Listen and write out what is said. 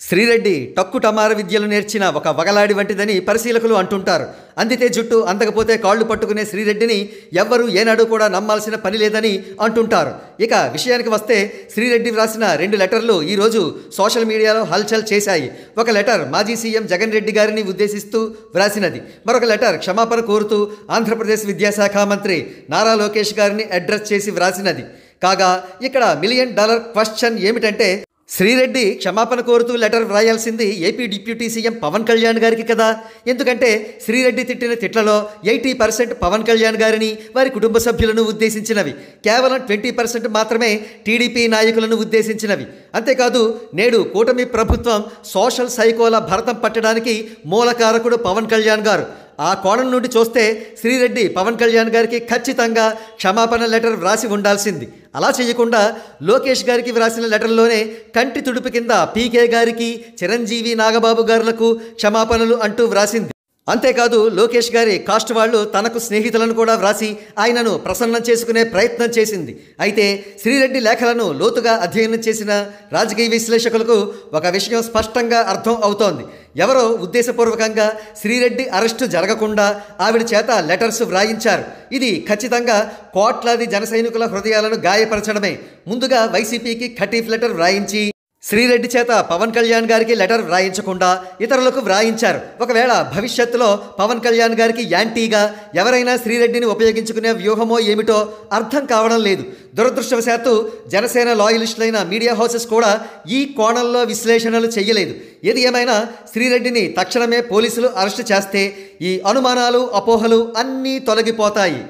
Sri Reddy tuck టమార విద్యలు నేర్చిన ఒక వగలాడి వంటిదని పరిశీలకులు అంటుంటారు. అందితే జుట్టు అందకపోతే కాళ్ళు పట్టుకునే శ్రీరెడ్డిని ఎవ్వరూ ఏనాడు కూడా నమ్మాల్సిన పని లేదని అంటుంటారు. ఇక విషయానికి వస్తే శ్రీరెడ్డి వ్రాసిన 2 లెటర్లు ఈరోజు సోషల్ మీడియాలో హల్చల్ చేశాయి. ఒక లెటర్ మాజీ సీఎం జగన్ రెడ్డి గారిని ఉద్దేశిస్తూ వ్రాసినది. మరొక లెటర్ క్షమాపణ కోరుతూ ఆంధ్రప్రదేశ్ విద్యాశాఖ మంత్రి నారా లోకేష్ గారిని అడ్రస్ చేసి వ్రాసినది. కాగా ఇక్కడ $1 మిలియన్ క్వశ్చన్ ఏమిటంటే, శ్రీరెడ్డి క్షమాపణ కోరుతూ లెటర్ వ్రాయాల్సింది AP deputy CM Pawan Kalyan గారికి కదా. ఎందుకంటే శ్రీరెడ్డి తిట్టిన తిట్లలో 80% పవన్ కళ్యాణ్ గారిని, వారి కుటుంబ సభ్యులను ఉద్దేశించినవి. కేవలం 20% మాత్రమే టీడీపీ నాయకులను ఉద్దేశించినవి. అంతేకాదు నేడు కూటమి ప్రభుత్వం సోషల్ సైకోల భరతం పట్టడానికి మూలకారకుడు పవన్ కళ్యాణ్ గారు. ఆ కోణం నుండి చూస్తే శ్రీరెడ్డి పవన్ కళ్యాణ్ గారికి ఖచ్చితంగా క్షమాపణ లెటర్ వ్రాసి ఉండాల్సింది. అలా చేయకుండా లోకేష్ గారికి వ్రాసిన లెటర్లోనే కంటి తుడుపు కింద పీకే గారికి, చిరంజీవి, నాగబాబు గారులకు క్షమాపణలు అంటూ వ్రాసింది. అంతేకాదు లోకేష్ గారి కాస్ట్ వాళ్ళు తనకు స్నేహితులను కూడా వ్రాసి ఆయనను ప్రసన్నం చేసుకునే ప్రయత్నం చేసింది. అయితే శ్రీరెడ్డి లేఖలను లోతుగా అధ్యయనం చేసిన రాజకీయ విశ్లేషకులకు ఒక విషయం స్పష్టంగా అర్థం అవుతోంది. ఎవరో ఉద్దేశపూర్వకంగా శ్రీరెడ్డి అరెస్టు జరగకుండా ఆవిడ చేత లెటర్స్ వ్రాయించారు. ఇది ఖచ్చితంగా కోట్లాది జన సైనికుల హృదయాలను గాయపరచడమే. ముందుగా వైసీపీకి ఖటీఫ్ లెటర్ వ్రాయించి శ్రీరెడ్డి చేత పవన్ కళ్యాణ్ గారికి లెటర్ వ్రాయించకుండా ఇతరులకు వ్రాయించారు. ఒకవేళ భవిష్యత్తులో పవన్ కళ్యాణ్ గారికి యాంటీగా ఎవరైనా శ్రీరెడ్డిని ఉపయోగించుకునే వ్యూహమో ఏమిటో అర్థం కావడం లేదు. దురదృష్టవశాత్తు జనసేన లాయలిస్టులైన మీడియా హౌసెస్ కూడా ఈ కోణంలో విశ్లేషణలు చేయలేదు. ఏది ఏమైనా శ్రీరెడ్డిని తక్షణమే పోలీసులు అరెస్టు చేస్తే ఈ అనుమానాలు, అపోహలు అన్నీ తొలగిపోతాయి.